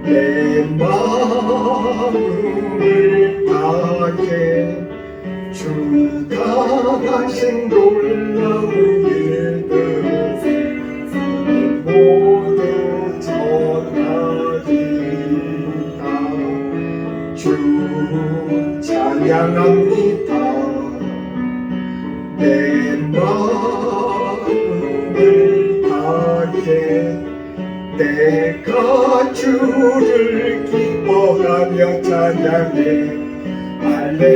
내 마음을 다해 주가 하신 놀라운 일들 모두 전하리다. 주 찬양합니다. 내 마음을 다해 내가 주를 기뻐하며 찬양해. 할렐루야.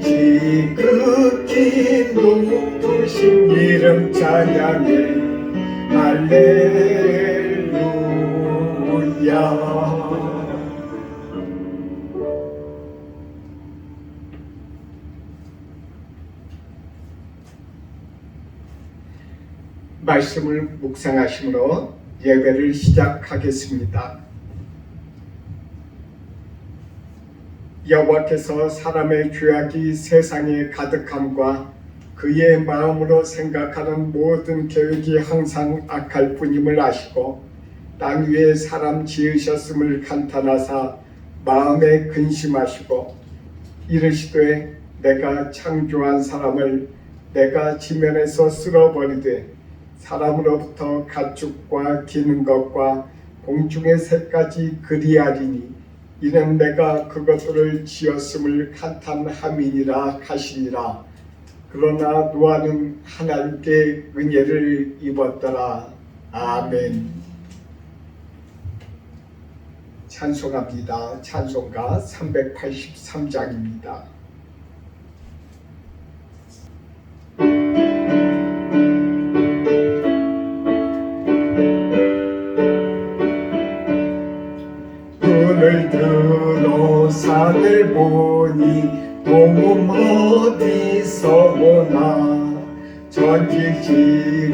지극히 높으신 이름 찬양해. 할렐루야. 말씀을 묵상하심으로 예배를 시작하겠습니다. 여호와께서 사람의 죄악이 세상에 가득함과 그의 마음으로 생각하는 모든 계획이 항상 악할 뿐임을 아시고 땅 위에 사람 지으셨음을 간탄하사 마음에 근심하시고 이르시되 내가 창조한 사람을 내가 지면에서 쓸어버리되 사람으로부터 가축과 기는 것과 공중의 새까지 그리하리니 이는 내가 그것들을 지었음을 간탄함이니라 하시니라. 그러나 노아는 하나님께 은혜를 입었더라. 아멘. 찬송합니다. 찬송가 383장입니다. 눈을 들어 산을 보니 도움 어디서 오나. 전지지은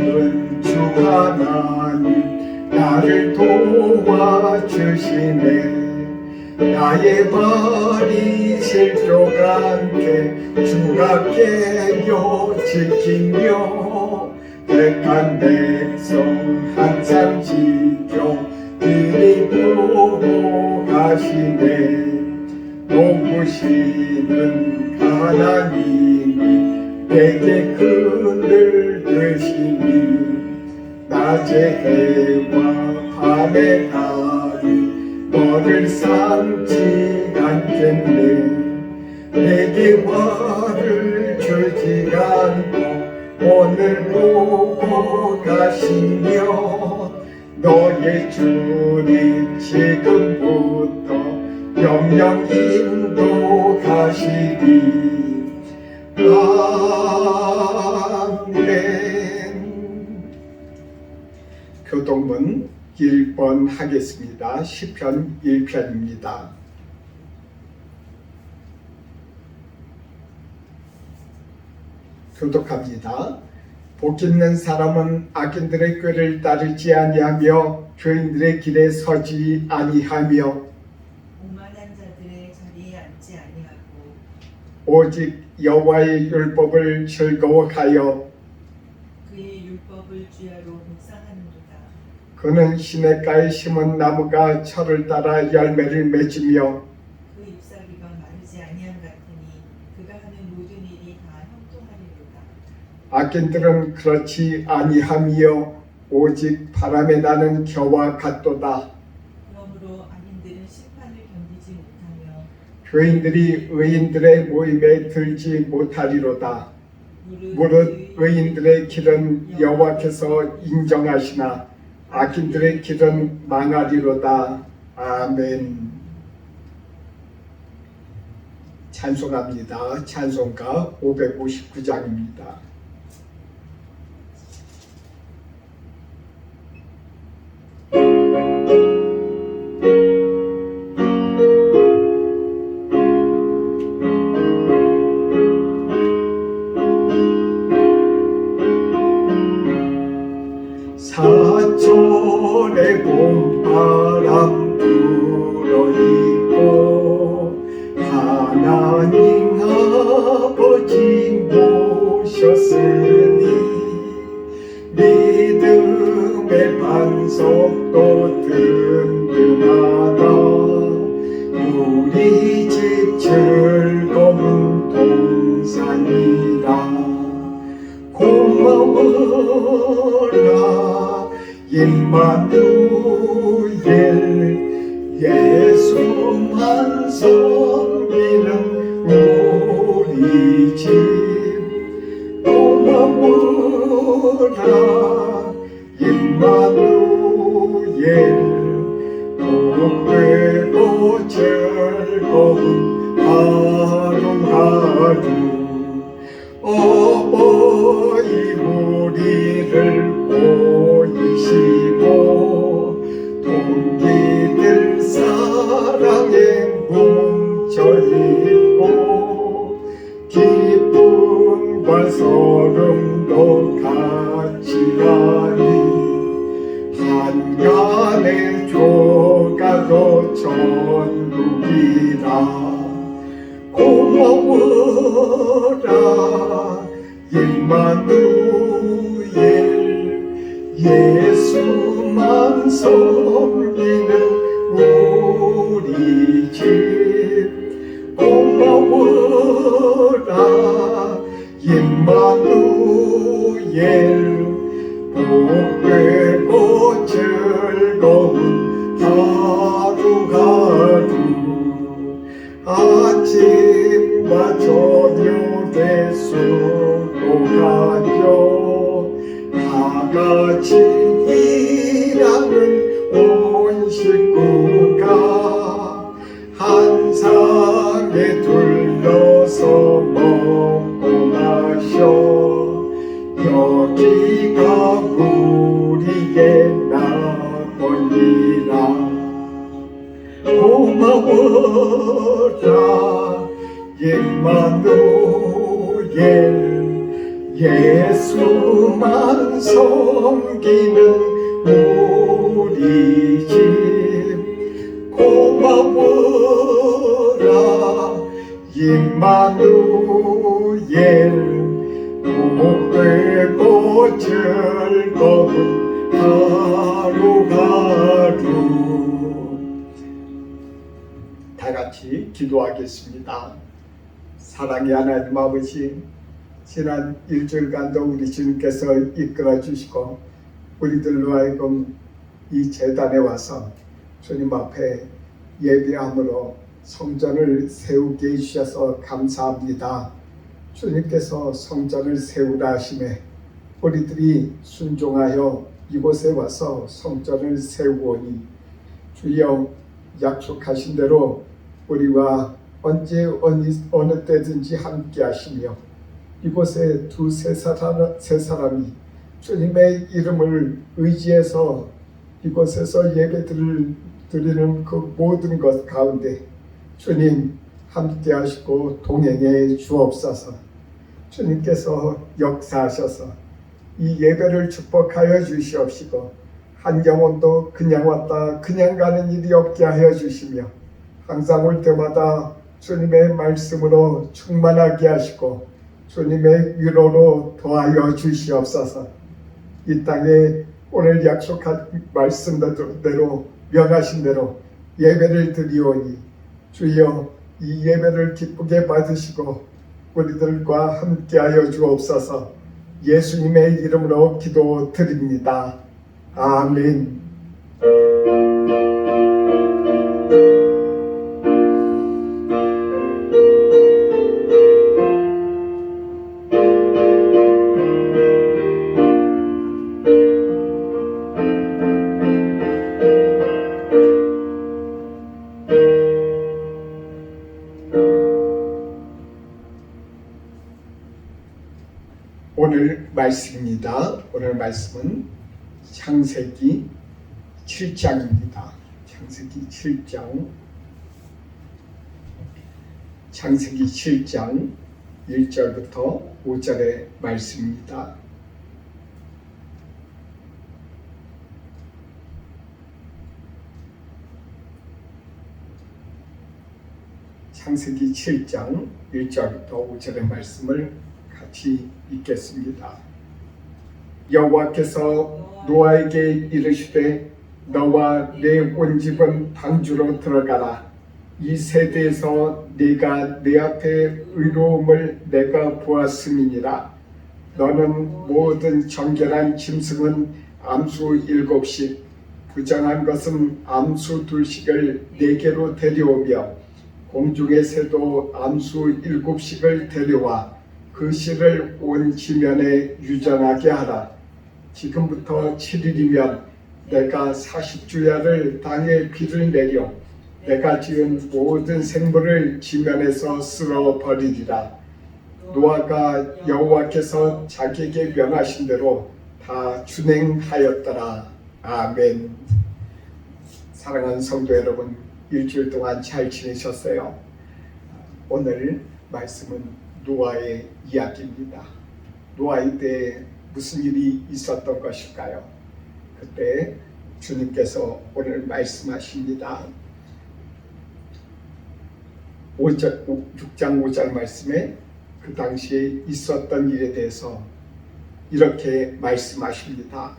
주 하나님 나를 도와주시네. 나의 발이 실족 않게 주가 깨어 지키며 택한 백성 항상 지켜 드리고 가시네. 높으시는 하나님이 내게 그늘 되시니 낮의 해와 밤의 달이 너를 삼지 않겠네. 내게 화를 주지 않고 오늘 보고 가시며 너의 주님 지금부터 영영 인도하시리. 아멘. 교동문 1번 하겠습니다. 시편 1편입니다. 교독합니다. 복 있는 사람은 악인들의 꾀를 따르지 아니하며 죄인들의 길에 서지 아니하며 오만한 자들의 자리에 앉지 아니하고 오직 여호와의 율법을 즐거워하여 그의 율법을 주야로 묵상하는도다. 그는 시냇가에 심은 나무가 철을 따라 열매를 맺으며 그 잎사귀가 마르지 아니함 같으니 그가 하는 모든 일이 다 형통하리로다. 악인들은 그렇지 아니하며 오직 바람에 나는 겨와 같도다. 그러므로 악인들은 심판을 견디지 못하며 죄인들이 의인들의 모임에 들지 못하리로다. 무릇 의인들의 길은 여호와께서 인정하시나 악인들의 길은 망하리로다. 아멘. 찬송합니다. 찬송가 559장입니다. 사철의 봄바람 불어있고 하나님 아버지 모셨으니 든든하다. 우리 집 즐거운 동산이다. 고마워라 임마누엘, 예수만 섬기는 우리 집. 고마워라 임마누엘, 복되고 즐거운 하루하루. 어버이 우리를 보이시고 동기들 사랑에 뭉쳐있고 기쁨과 소름도 같이 가니 한간의 조가도 천국이라. 고마워라 임마누엘, 예수만 섬기는 우리 집. 고마워라 임마누엘, 복되고 즐거운 하루하루. 아침과 저녁에 수고하며 다같이 일하는 온 식구가 한 상에 둘러서 먹고 마셔 여기가 우리의 낙원이라. 고마워라 임마누엘, 예수만 섬기는 우리 집. 고마워라 임마누엘, 복되고 즐거운 하루하루. 다 같이 기도하겠습니다. 사랑의 하나님 아버지, 지난 일주일간도 우리 주님께서 이끌어 주시고 우리들로 하여금 이 제단에 와서 주님 앞에 예배함으로 성전을 세우게 해주셔서 감사합니다. 주님께서 성전을 세우라 하심에 우리들이 순종하여 이곳에 와서 성전을 세우오니 주여 약속하신 대로 우리와 언제 어느 때든지 함께 하시며 이곳에 두세 사람이 주님의 이름을 의지해서 이곳에서 예배를 드리는 그 모든 것 가운데 주님 함께 하시고 동행해 주옵소서. 주님께서 역사하셔서 이 예배를 축복하여 주시옵시고 한 영혼도 그냥 왔다 그냥 가는 일이 없게 하여 주시며 항상 올 때마다 주님의 말씀으로 충만하게 하시고 주님의 위로로 도와여 주시옵소서. 이 땅에 오늘 약속한 말씀대로 명하신 대로 예배를 드리오니 주여 이 예배를 기쁘게 받으시고 우리들과 함께하여 주옵소서. 예수님의 이름으로 기도드립니다. 아멘. 오늘 말씀입니다. 오늘 말씀은 창세기 7장입니다. 창세기 7장 1절부터 5절의 말씀입니다. 창세기 7장 1절부터 5절의 말씀을 같이 읽겠습니다. 여호와께서 노아에게 이르시되 너와 내 온 집은 방주로 들어가라. 이 세대에서 네가 내 앞에 의로움을 내가 보았음이니라. 너는 모든 정결한 짐승은 암수 7씩, 부정한 것은 암수 2씩을 내게로 데려오며 공중의 새도 암수 7씩을 데려와 그 실을 온 지면에 유전하게 하라. 지금부터 7일이면 내가 40주야를 땅에 비를 내려 내가 지은 모든 생물을 지면에서 쓸어 버리리라. 노아가 여호와께서 자기에게 명하신 대로 다 준행하였더라. 아멘. 사랑하는 성도 여러분, 일주일 동안 잘 지내셨어요? 오늘 말씀은 노아의 이야기입니다. 노아의 때에 무슨 일이 있었던 것일까요? 그때 주님께서 오늘 말씀하십니다. 6장 5절 말씀에 그 당시에 있었던 일에 대해서 이렇게 말씀하십니다.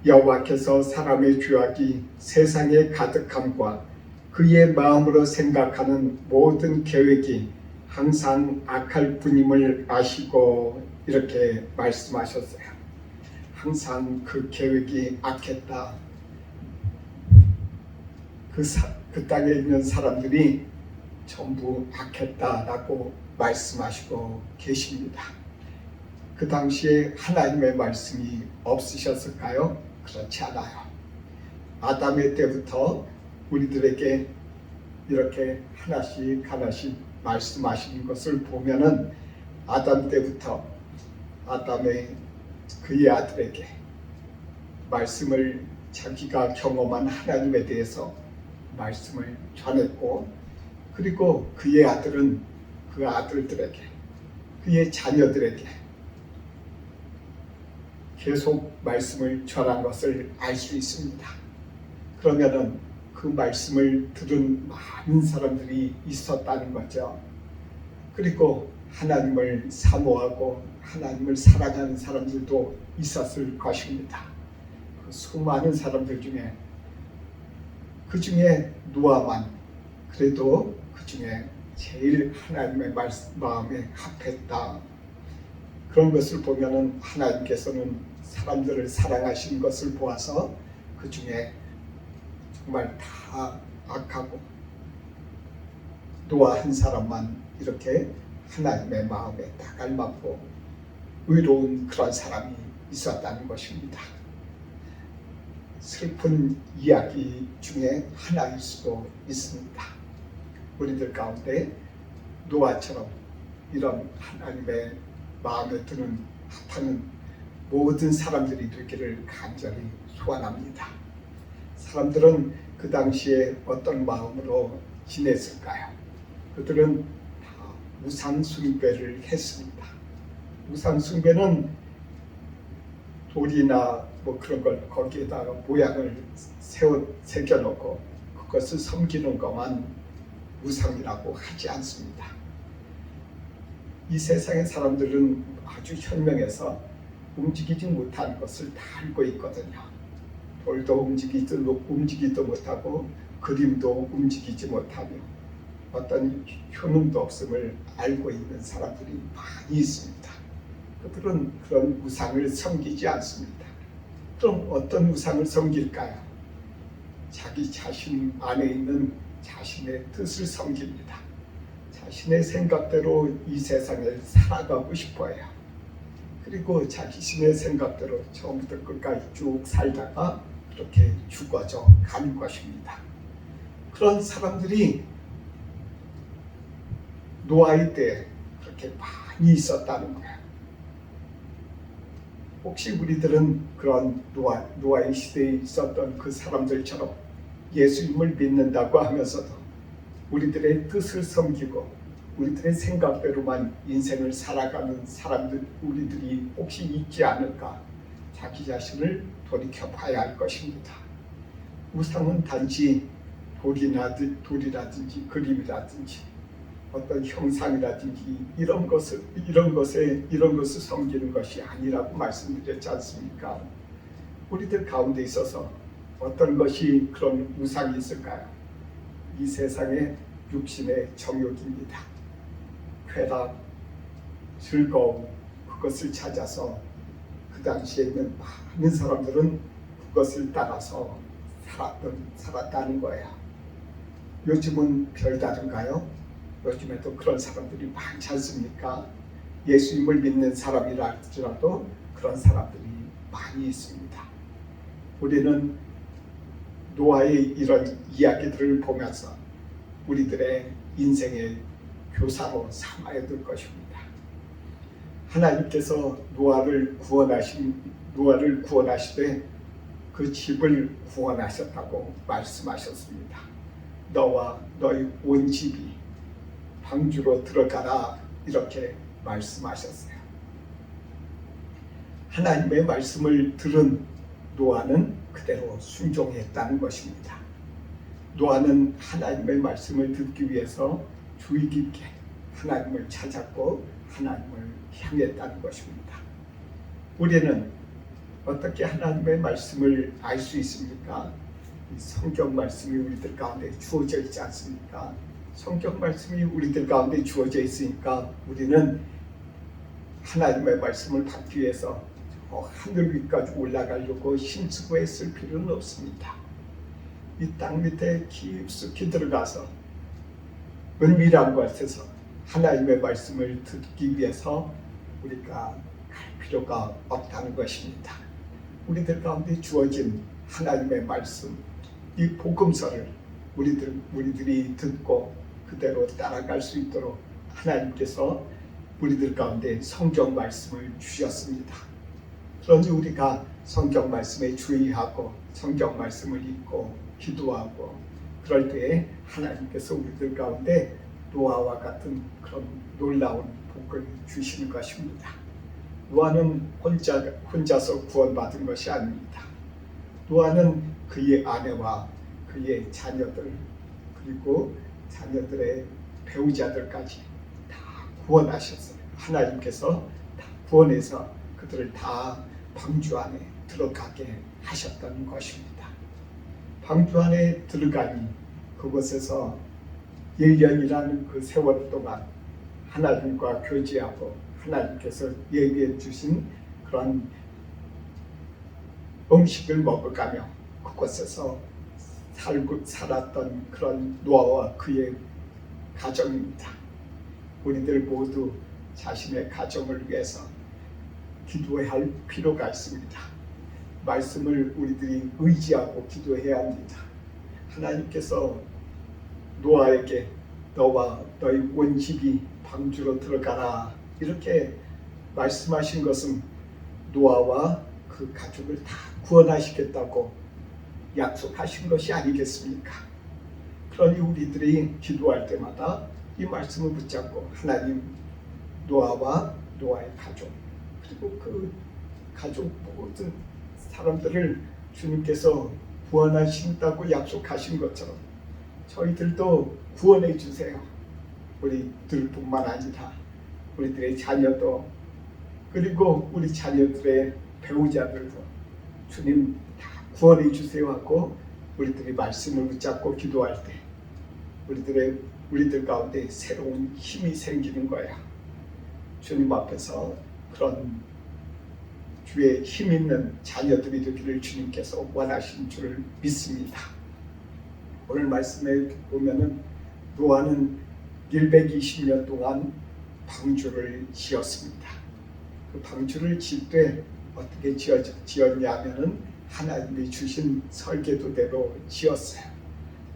여호와께서 사람의 죄악이 세상에 가득함과 그의 마음으로 생각하는 모든 계획이 항상 악할 뿐임을 아시고 이렇게 말씀하셨어요. 항상 그 계획이 악했다. 그 땅에 있는 사람들이 전부 악했다라고 말씀하시고 계십니다. 그 당시에 하나님의 말씀이 없으셨을까요? 그렇지 않아요. 아담의 때부터 우리들에게 이렇게 하나씩 말씀하시는 것을 보면은 아담 때부터 그의 아들에게 말씀을 자기가 경험한 하나님에 대해서 말씀을 전했고, 그리고 그의 아들은 그 아들들에게, 그의 자녀들에게 계속 말씀을 전한 것을 알 수 있습니다. 그러면은 그 말씀을 들은 많은 사람들이 있었다는 거죠. 그리고 하나님을 사모하고 하나님을 사랑하는 사람들도 있었을 것입니다. 그 수많은 사람들 중에 노아만 그래도 그 중에 제일 하나님의 마음에 합했다. 그런 것을 보면은 하나님께서는 사람들을 사랑하시는 것을 보아서 그 중에 정말 다 악하고 노아 한 사람만 이렇게 하나님의 마음에 딱 알맞고 의로운 그런 사람이 있었다는 것입니다. 슬픈 이야기 중에 하나일 수도 있습니다. 우리들 가운데 노아처럼 이런 하나님의 마음에 드는 합하는 모든 사람들이 되기를 간절히 소원합니다. 사람들은 그 당시에 어떤 마음으로 지냈을까요? 그들은 다 우상 숭배를 했습니다. 우상 숭배는 돌이나 그런 걸 거기에다가 모양을 새겨놓고 그것을 섬기는 것만 우상이라고 하지 않습니다. 이 세상의 사람들은 아주 현명해서 움직이지 못하는 것을 다 알고 있거든요. 돌도 움직이지도 못하고 그림도 움직이지 못하며 어떤 효능도 없음을 알고 있는 사람들이 많이 있습니다. 그들은 그런 우상을 섬기지 않습니다. 그럼 어떤 우상을 섬길까요? 자기 자신 안에 있는 자신의 뜻을 섬깁니다. 자신의 생각대로 이 세상을 살아가고 싶어요. 그리고 자신의 생각대로 처음부터 끝까지 쭉 살다가 그렇게 죽어져 가는 것입니다. 그런 사람들이 노아의 때 그렇게 많이 있었다는 거예요. 혹시 우리들은 그런 노아의 시대에 있었던 그 사람들처럼 예수님을 믿는다고 하면서도 우리들의 뜻을 섬기고 우리들의 생각대로만 인생을 살아가는 사람들, 우리들이 혹시 있지 않을까? 자기 자신을 돌이켜 봐야 할 것입니다. 우상은 단지 돌이라든지 그림이라든지 어떤 형상이라든지 이런 것을 섬기는 것이 아니라고 말씀드렸지 않습니까? 우리들 가운데 있어서 어떤 것이 그런 우상이 있을까요? 이 세상의 육신의 정욕입니다. 쾌락, 즐거움, 그것을 찾아서 그 당시에 있는 많은 사람들은 그것을 따라서 살았다는 거예요. 요즘은 별다른가요? 요즘에도 그런 사람들이 많지 않습니까? 예수님을 믿는 사람이라 할지라도 그런 사람들이 많이 있습니다. 우리는 노아의 이런 이야기들을 보면서 우리들의 인생의 교사로 삼아야 될 것입니다. 하나님께서 노아를 구원하시되 그 집을 구원하셨다고 말씀하셨습니다. 너와 너희 온 집이 방주로 들어가라 이렇게 말씀하셨어요. 하나님의 말씀을 들은 노아는 그대로 순종했다는 것입니다. 노아는 하나님의 말씀을 듣기 위해서 주의 깊게 하나님을 찾았고 하나님을 향했다는 것입니다. 우리는 어떻게 하나님의 말씀을 알 수 있습니까? 이 성경 말씀이 우리들 가운데 주어져 있지 않습니까? 성경 말씀이 우리들 가운데 주어져 있으니까 우리는 하나님의 말씀을 받기 위해서 하늘 위까지 올라가려고 힘쓰고 애쓸 필요는 없습니다. 이 땅 밑에 깊숙이 들어가서 은밀한 곳에서 하나님의 말씀을 듣기 위해서 우리가 갈 필요가 없다는 것입니다. 우리들 가운데 주어진 하나님의 말씀, 이 복음서를 우리들이 듣고 그대로 따라갈 수 있도록 하나님께서 우리들 가운데 성경 말씀을 주셨습니다. 그러니 우리가 성경 말씀에 주의하고 성경 말씀을 읽고 기도하고 그럴 때에 하나님께서 우리들 가운데 노아와 같은 그런 놀라운 복을 주시는 것입니다. 노아는 혼자서 구원받은 것이 아닙니다. 노아는 그의 아내와 그의 자녀들 그리고 자녀들의 배우자들까지 다 구원하셨어요. 하나님께서 다 구원해서 그들을 다 방주 안에 들어가게 하셨다는 것입니다. 방주 안에 들어가니 그곳에서 1년이라는 그 세월 동안 하나님과 교제하고 하나님께서 예비해 주신 그런 음식을 먹어가며 그곳에서 살았던 그런 노아와 그의 가정입니다. 우리들 모두 자신의 가정을 위해서 기도해야 할 필요가 있습니다. 말씀을 우리들이 의지하고 기도해야 합니다. 하나님께서 노아에게 너와 너희 온 집이 방주로 들어가라 이렇게 말씀하신 것은 노아와 그 가족을 다 구원하시겠다고 약속하신 것이 아니겠습니까? 그러니 우리들이 기도할 때마다 이 말씀을 붙잡고 하나님 노아와 노아의 가족 그리고 그 가족 모든 사람들을 주님께서 구원하신다고 약속하신 것처럼 저희들도 구원해 주세요. 우리들뿐만 아니라 우리들의 자녀도 그리고 우리 자녀들의 배우자들도 주님 다 구원해 주세요 하고 우리들이 말씀을 붙잡고 기도할 때 우리들 가운데 새로운 힘이 생기는 거야. 주님 앞에서 그런 주의 힘 있는 자녀들이 되기를 주님께서 원하신 줄을 믿습니다. 오늘 말씀에 보면은 노아는 120년 동안 방주를 지었습니다. 그 방주를 짓 때 어떻게 지었냐면은 하나님이 주신 설계도대로 지었어요.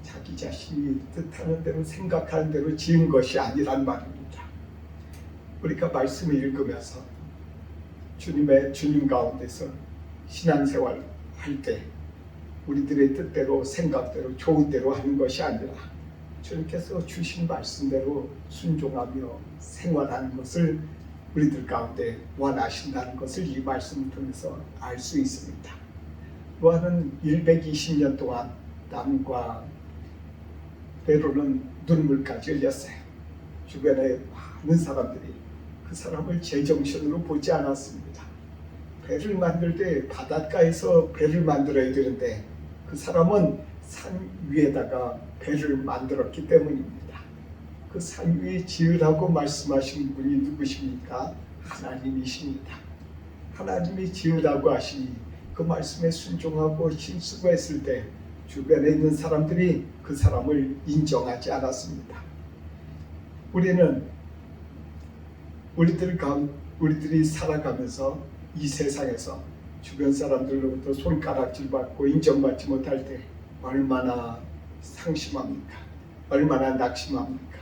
자기 자신이 뜻하는 대로 생각하는 대로 지은 것이 아니란 말입니다. 우리가 말씀을 읽으면서 주님 가운데서 신앙생활 할 때 우리들의 뜻대로 생각대로 좋은 대로 하는 것이 아니라 주님께서 주신 말씀대로 순종하며 생활하는 것을 우리들 가운데 원하신다는 것을 이 말씀을 통해서 알 수 있습니다. 노아는 120년 동안 땀과 때로는 눈물까지 흘렸어요. 주변에 많은 사람들이 그 사람을 제정신으로 보지 않았습니다. 배를 만들 때 바닷가에서 배를 만들어야 되는데 그 사람은 산 위에다가 배를 만들었기 때문입니다. 그 산 위에 지으라고 말씀하신 분이 누구십니까? 하나님이십니다. 하나님이 지으라고 하시니 그 말씀에 순종하고 힘쓰고했을 때 주변에 있는 사람들이 그 사람을 인정하지 않았습니다. 우리들이 살아가면서 이 세상에서 주변 사람들로부터 손가락질 받고 인정받지 못할 때 얼마나 상심합니까? 얼마나 낙심합니까?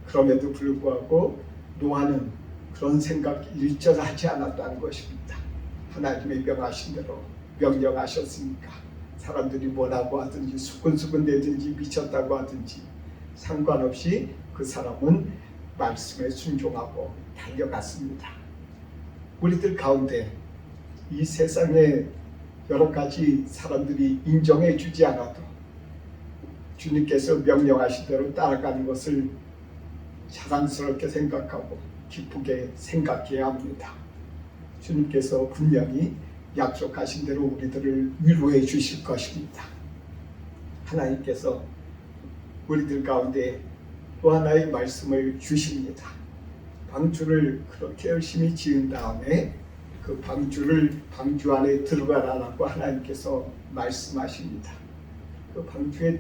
그럼에도 불구하고 노아는 그런 생각 일절 하지 않았다는 것입니다. 하나님의 명하신 대로 명령하셨으니까 사람들이 뭐라고 하든지 수근수근 대든지 미쳤다고 하든지 상관없이 그 사람은 말씀에 순종하고 달려갔습니다. 우리들 가운데 이 세상에 여러 가지 사람들이 인정해 주지 않아도 주님께서 명령하신 대로 따라가는 것을 자랑스럽게 생각하고 기쁘게 생각해야 합니다. 주님께서 분명히 약속하신 대로 우리들을 위로해 주실 것입니다. 하나님께서 우리들 가운데 또 하나의 말씀을 주십니다. 방주를 그렇게 열심히 지은 다음에 그 방주 안에 들어가라라고 하나님께서 말씀하십니다. 그 방주에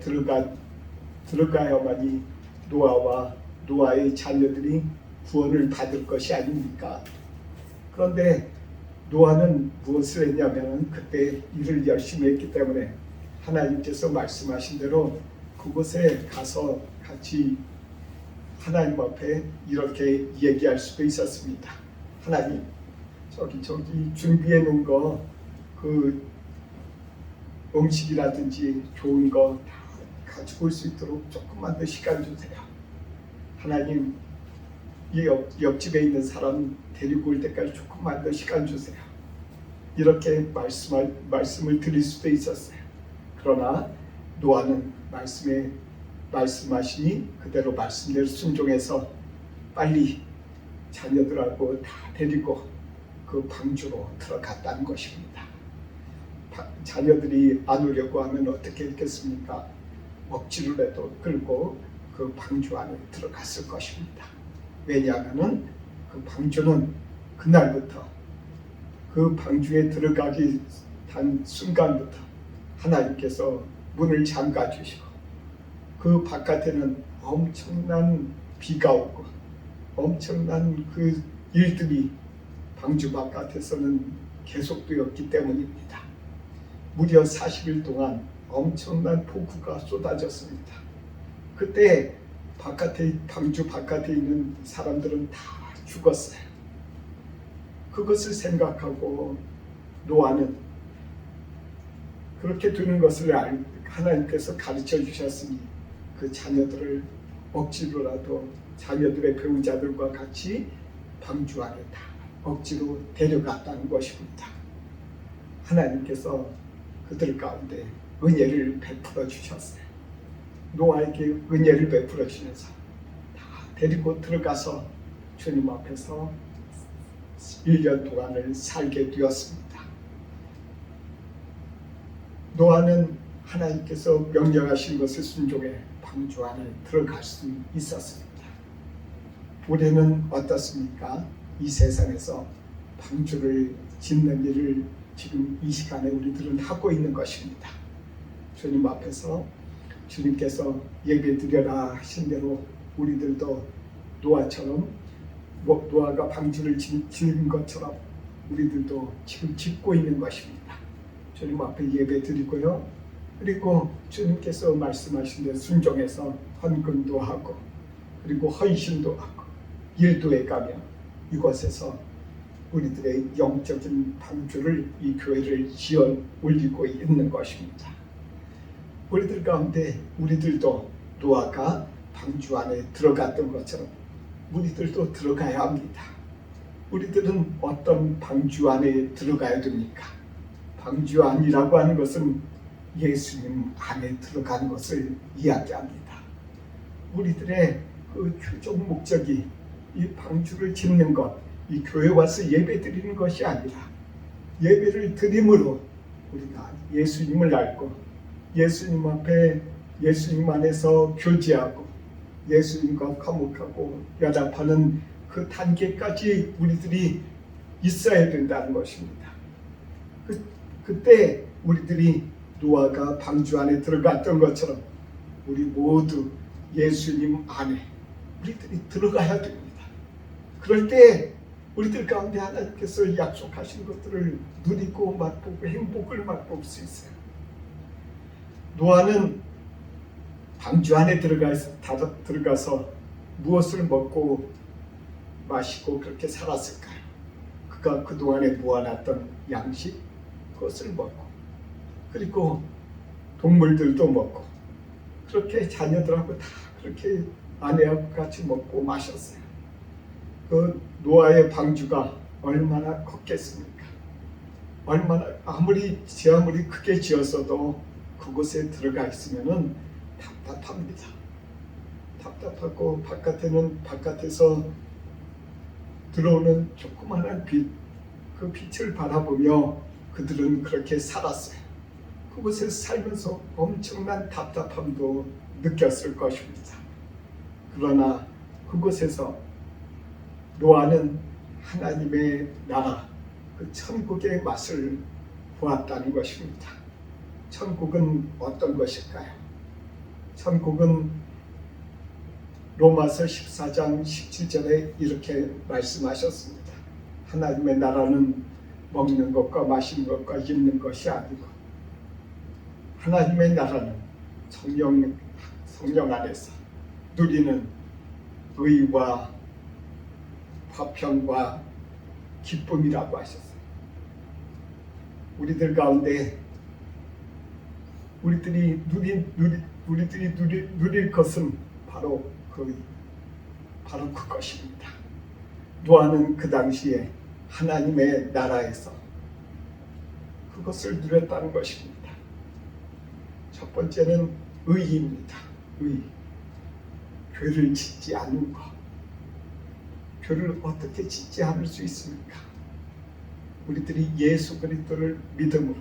들어가야만이 노아와 노아의 자녀들이 구원을 받을 것이 아닙니까? 그런데 노아는 무엇을 했냐면 그때 일을 열심히 했기 때문에 하나님께서 말씀하신 대로 그곳에 가서 같이 하나님 앞에 이렇게 얘기할 수도 있었습니다. 하나님, 저기 준비해 놓은 거 그 음식이라든지 좋은 거 다 가지고 올 수 있도록 조금만 더 시간 주세요. 하나님, 이 옆집에 있는 사람 데리고 올 때까지 조금만 더 시간 주세요. 이렇게 말씀을 드릴 수도 있었어요. 그러나 노아는 말씀하시니 그대로 말씀대로 순종해서 빨리 자녀들하고 다 데리고 그 방주로 들어갔다는 것입니다. 자녀들이 안 오려고 하면 어떻게 했겠습니까? 억지로라도 끌고 그 방주 안에 들어갔을 것입니다. 왜냐하면 그 방주는 그날부터 그 방주에 들어가기 단 순간부터 하나님께서 문을 잠가 주시고 그 바깥에는 엄청난 비가 오고 엄청난 그 일들이 방주 바깥에서는 계속되었기 때문입니다. 무려 40일 동안 엄청난 폭우가 쏟아졌습니다. 그때 방주 바깥에 있는 사람들은 다 죽었어요. 그것을 생각하고 노아는 그렇게 되는 것을 하나님께서 가르쳐 주셨으니 그 자녀들을 억지로라도 자녀들의 배우자들과 같이 방주 안에 다 억지로 데려갔다는 것입니다. 하나님께서 그들 가운데 은혜를 베풀어 주셨어요. 노아에게 은혜를 베풀어 주면서 다 데리고 들어가서 주님 앞에서 1년 동안을 살게 되었습니다. 노아는 하나님께서 명령하신 것을 순종해 방주 안에 들어갈 수 있었습니다. 우리는 어떻습니까? 이 세상에서 방주를 짓는 일을 지금 이 시간에 우리들은 하고 있는 것입니다. 주님 앞에서 주님께서 예배 드려라 하신 대로 우리들도 노아처럼 노아가 방주를 짓는 것처럼 우리들도 지금 짓고 있는 것입니다. 주님 앞에 예배 드리고요. 그리고 주님께서 말씀하신 대로 순종해서 헌금도 하고 그리고 헌신도 하고 일도 해가며 이곳에서 우리들의 영적인 방주를 이 교회를 지어 올리고 있는 것입니다. 우리들 가운데 우리들도 노아가 방주 안에 들어갔던 것처럼 우리들도 들어가야 합니다. 우리들은 어떤 방주 안에 들어가야 됩니까? 방주 안이라고 하는 것은 예수님 안에 들어가는 것을 이야기합니다. 우리들의 그 최종 목적이 이 방주를 짓는 것, 이 교회 와서 예배 드리는 것이 아니라 예배를 드림으로 우리가 예수님을 알고 예수님 앞에 예수님 안에서 교제하고 예수님과 화목하고 연합하는 그 단계까지 우리들이 있어야 된다는 것입니다. 그때 우리들이 노아가 방주 안에 들어갔던 것처럼 우리 모두 예수님 안에 우리들이 들어가야 됩니다. 그럴 때 우리들 가운데 하나님께서 약속하신 것들을 누리고 맛보고 행복을 맛볼 수 있어요. 노아는 방주 안에 들어가서 무엇을 먹고 마시고 그렇게 살았을까요? 그가 그동안에 모아놨던 양식 그것을 먹고 그리고 동물들도 먹고 그렇게 자녀들하고 다 그렇게 아내하고 같이 먹고 마셨어요. 그 노아의 방주가 얼마나 컸겠습니까? 아무리 크게 지었어도 그곳에 들어가 있으면은 답답합니다. 답답하고 바깥에서 들어오는 조그마한 빛, 그 빛을 바라보며 그들은 그렇게 살았어요. 그곳에서 살면서 엄청난 답답함도 느꼈을 것입니다. 그러나 그곳에서 노아는 하나님의 나라, 그 천국의 맛을 보았다는 것입니다. 천국은 어떤 것일까요? 천국은 로마서 14장 17절에 이렇게 말씀하셨습니다. 하나님의 나라는 먹는 것과 마시는 것과 입는 것이 아니고 하나님의 나라는 성령 안에서 누리는 의와 화평과 기쁨이라고 하셨어요. 우리들 가운데 우리들이 누릴 것은 바로 그것입니다. 노아는 그 당시에 하나님의 나라에서 그것을 누렸다는 것입니다. 첫 번째는 의입니다. 의. 죄를 짓지 않는 것. 죄를 어떻게 짓지 않을 수 있습니까? 우리들이 예수 그리스도를 믿음으로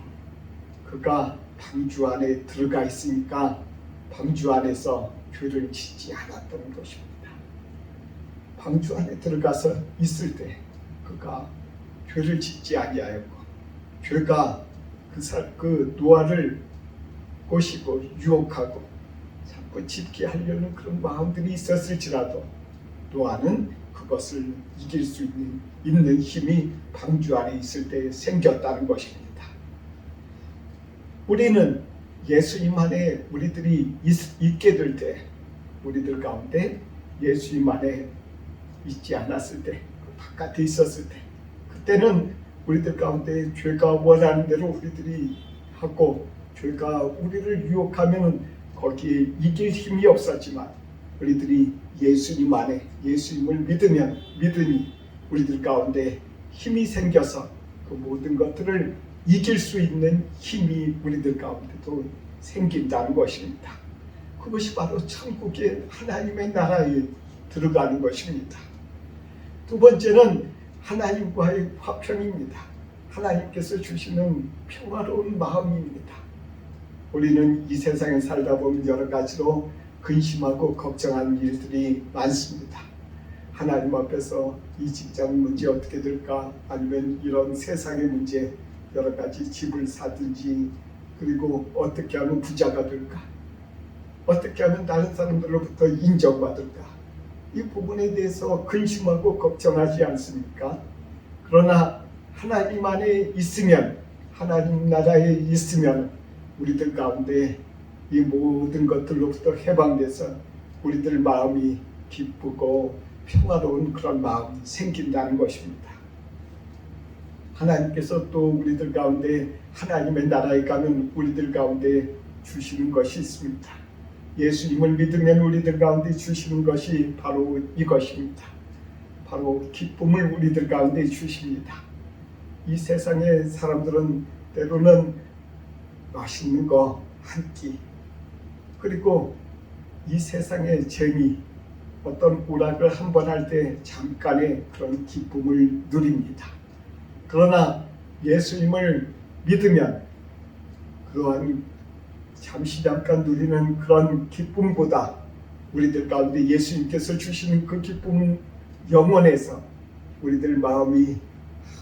그가 방주 안에 들어가 있으니까 방주 안에서 죄를 짓지 않았던 것입니다. 방주 안에 들어가서 있을 때 그가 죄를 짓지 아니하였고 죄가 그 노아를 꼬시고 유혹하고 자꾸 짓게 하려는 그런 마음들이 있었을지라도 노아는 그것을 이길 수 있는 힘이 방주 안에 있을 때 생겼다는 것입니다. 우리는 예수님 안에 우리들이 있게 될 때 우리들 가운데 예수님 안에 있지 않았을 때 바깥에 있었을 때 그때는 우리들 가운데 죄가 원하는 대로 우리들이 하고 죄가 우리를 유혹하면 거기에 이길 힘이 없었지만 우리들이 예수님 안에 예수님을 믿으니 우리들 가운데 힘이 생겨서 그 모든 것들을 이길 수 있는 힘이 우리들 가운데도 생긴다는 것입니다. 그것이 바로 천국의 하나님의 나라에 들어가는 것입니다. 두 번째는 하나님과의 화평입니다. 하나님께서 주시는 평화로운 마음입니다. 우리는 이 세상에 살다 보면 여러 가지로 근심하고 걱정하는 일들이 많습니다. 하나님 앞에서 이 직장 문제 어떻게 될까? 아니면 이런 세상의 문제 여러 가지 집을 사든지 그리고 어떻게 하면 부자가 될까? 어떻게 하면 다른 사람들로부터 인정받을까? 이 부분에 대해서 근심하고 걱정하지 않습니까? 그러나 하나님 안에 있으면 하나님 나라에 있으면 우리들 가운데 이 모든 것들로부터 해방돼서 우리들 마음이 기쁘고 평화로운 그런 마음이 생긴다는 것입니다. 하나님께서 또 우리들 가운데 하나님의 나라에 가면 우리들 가운데 주시는 것이 있습니다. 예수님을 믿으면 우리들 가운데 주시는 것이 바로 이것입니다. 바로 기쁨을 우리들 가운데 주십니다. 이 세상의 사람들은 때로는 맛있는 거 한 끼, 그리고 이 세상의 재미, 어떤 오락을 한 번 할 때 잠깐의 그런 기쁨을 누립니다. 그러나 예수님을 믿으면 그러한 잠시 잠깐 누리는 그런 기쁨보다 우리들 가운데 예수님께서 주시는 그 기쁨 영원해서 우리들 마음이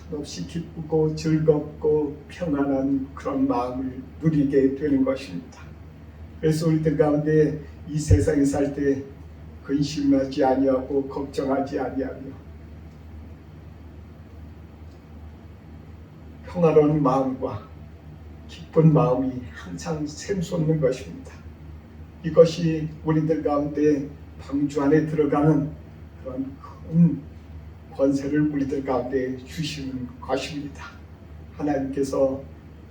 한없이 기쁘고 즐겁고 평안한 그런 마음을 누리게 되는 것입니다. 그래서 우리들 가운데 이 세상에 살 때 근심하지 아니하고 걱정하지 아니하며 평화로운 마음과 기쁜 마음이 항상 샘솟는 것입니다. 이것이 우리들 가운데 방주 안에 들어가는 그런 큰 권세를 우리들 가운데 주시는 것입니다. 하나님께서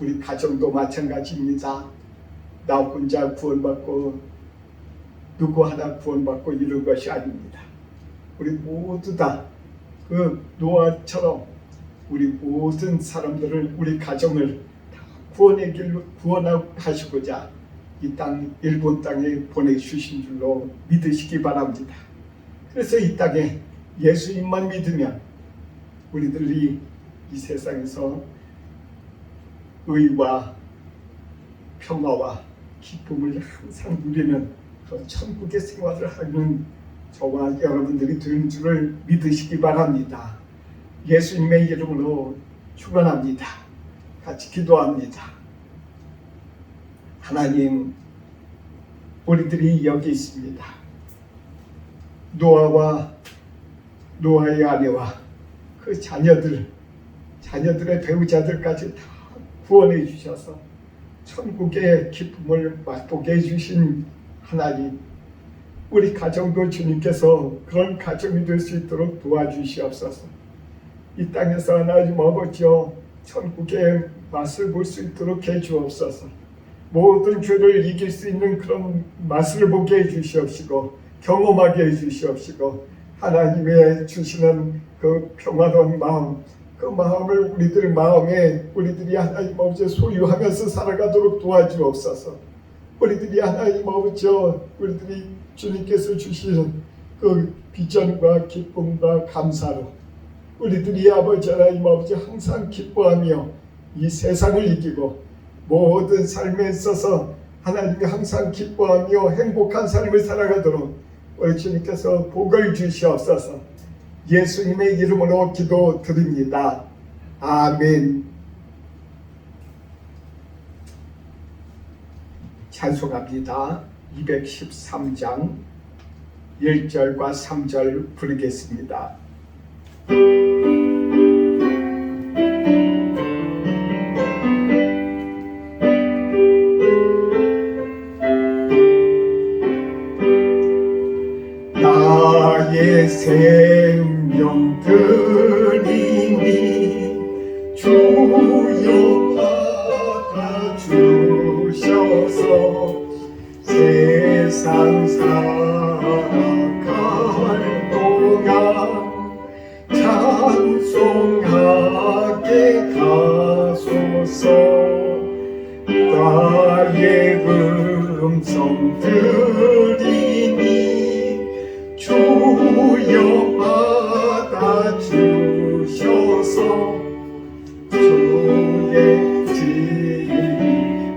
우리 가정도 마찬가지입니다. 나 혼자 구원받고 누구 하나 구원받고 이런 것이 아닙니다. 우리 모두 다 그 노아처럼 우리 모든 사람들을, 우리 가정을 다 구원의 길로 구원하시고자 이 땅, 일본 땅에 보내주신 줄로 믿으시기 바랍니다. 그래서 이 땅에 예수님만 믿으면 우리들이 이 세상에서 의와 평화와 기쁨을 항상 누리는 그런 천국의 생활을 하는 저와 여러분들이 되는 줄을 믿으시기 바랍니다. 예수님의 이름으로 축원합니다. 같이 기도합니다. 하나님, 우리들이 여기 있습니다. 노아의 아내와 그 자녀들의 배우자들까지 다 구원해 주셔서 천국의 기쁨을 맛보게 해주신 하나님, 우리 가정도 주님께서 그런 가정이 될 수 있도록 도와주시옵소서. 이 땅에서 하나님 아버지여 천국의 맛을 볼 수 있도록 해주옵소서. 모든 죄를 이길 수 있는 그런 맛을 보게 해주시옵시고 경험하게 해주시옵시고 하나님의 주시는 그 평화로운 마음, 그 마음을 우리들 마음에 우리들이 하나님 아버지 소유하면서 살아가도록 도와주옵소서. 우리들이 하나님 아버지 우리들이 주님께서 주시는 그 비전과 기쁨과 감사로 우리들이 아버지 하나님 아버지 항상 기뻐하며 이 세상을 이기고 모든 삶에 있어서 하나님이 항상 기뻐하며 행복한 삶을 살아가도록 우리 주님께서 복을 주시옵소서. 예수님의 이름으로 기도드립니다. 아멘. 찬송합니다. 213장 1절과 3절 부르겠습니다. 나의 생명 드리니 주여 받아주셔서 세상 살아갈 동안 찬송하게 가소서. 나의 음성 드리니 주여 받아주셔서 주의 진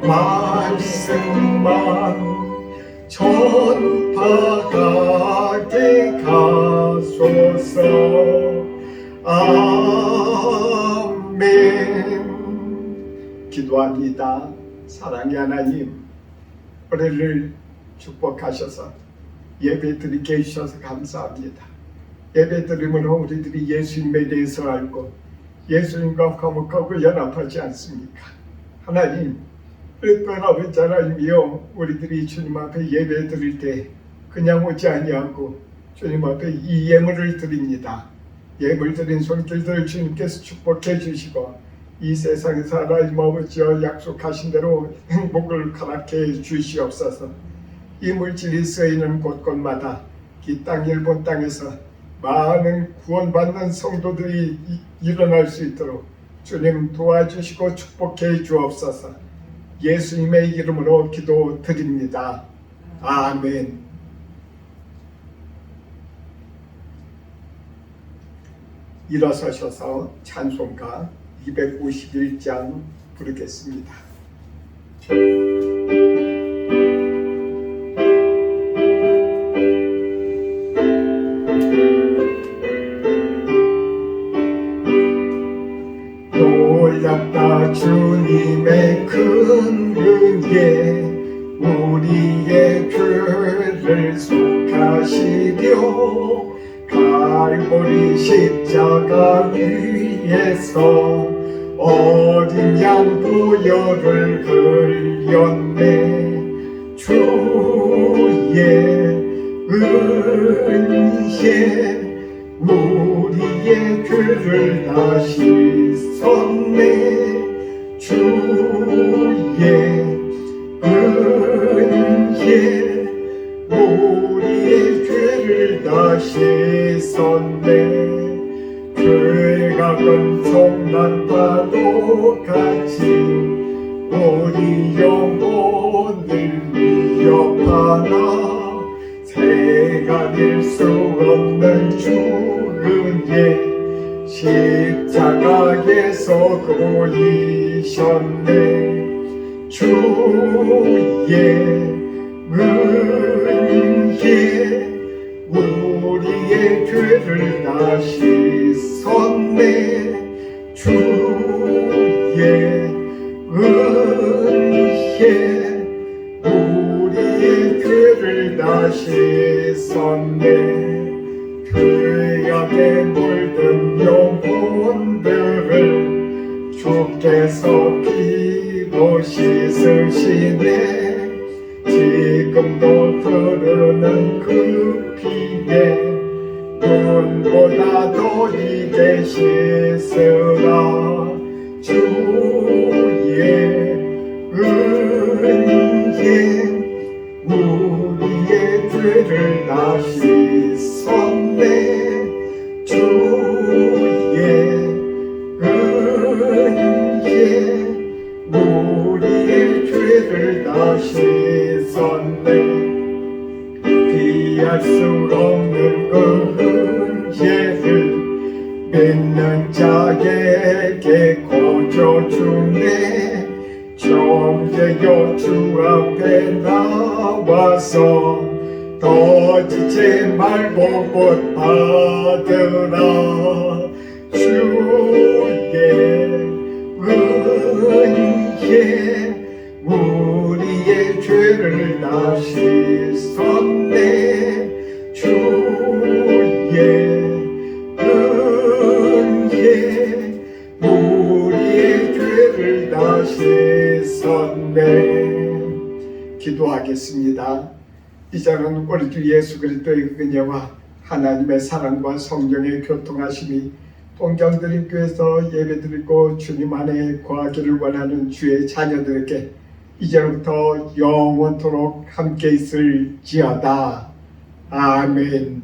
말씀만 전파하게 가소서. 아멘. 기도합니다. 사랑의 하나님, 우리를 축복하셔서 예배 드리게 해주셔서 감사합니다. 예배 드림으로 우리들이 예수님에 대해서 알고 예수님과 화목하고 연합하지 않습니까? 하나님, 은혜의 아버지 하나님이여, 우리들이 주님 앞에 예배 드릴 때 그냥 오지 아니하고 주님 앞에 이 예물을 드립니다. 예물 드린 손길들 주님께서 축복해 주시고 이 세상에서 하나님 아버지여 약속하신 대로 행복을 허락해 주시옵소서. 이 물질이 쓰이는 곳곳마다 이 땅 일본 땅에서 많은 구원받는 성도들이 일어날 수 있도록 주님 도와주시고 축복해 주옵소서. 예수님의 이름으로 기도드립니다. 아멘. 일어서셔서 찬송가 251장 부르겠습니다. 주여 갈보리 십자가 위에서 어린 양 보혈을 흘렸네. 주의 은혜 우리의 죄를 다 씻었네. 주의 은혜 우리의 죄를 다 씻었네. 죄가 금송난 파도 같이 우리 영혼을 위협하나 새가 될 수 없는 주은혜 십자가에서 보이셨네. 주의 은혜 우리의 죄를 다 씻었네. 주의 은혜 우리의 죄를 다 씻었네. 죄악에 물든 영혼들을 주께서 피로 씻으시네. 지금도 흐르는 그 피에 눈보다 더 이게 씻으라. 주의 은혜 우리의 죄를 다 씻었네. 주의 은혜 우리의 죄를 다 씻었네. 피할 수 없는 그 은혜를 믿는 자에게 고쳐주네. 정죄여 주 앞에 나와서 더 지지 말고 곧 받으라. 주의 은혜 우리의 죄를 다 씻었네. 주의 은혜 우리의 죄를 다 씻었네. 기도하겠습니다. 이제는 우리 주 예수 그리스도의 은혜와 하나님의 사랑과 성령의 교통하심이 동정드림 교회에서 예배드리고 주님 안에 거하기를 원하는 주의 자녀들에게 이제부터 영원토록 함께 있을지어다. 아멘.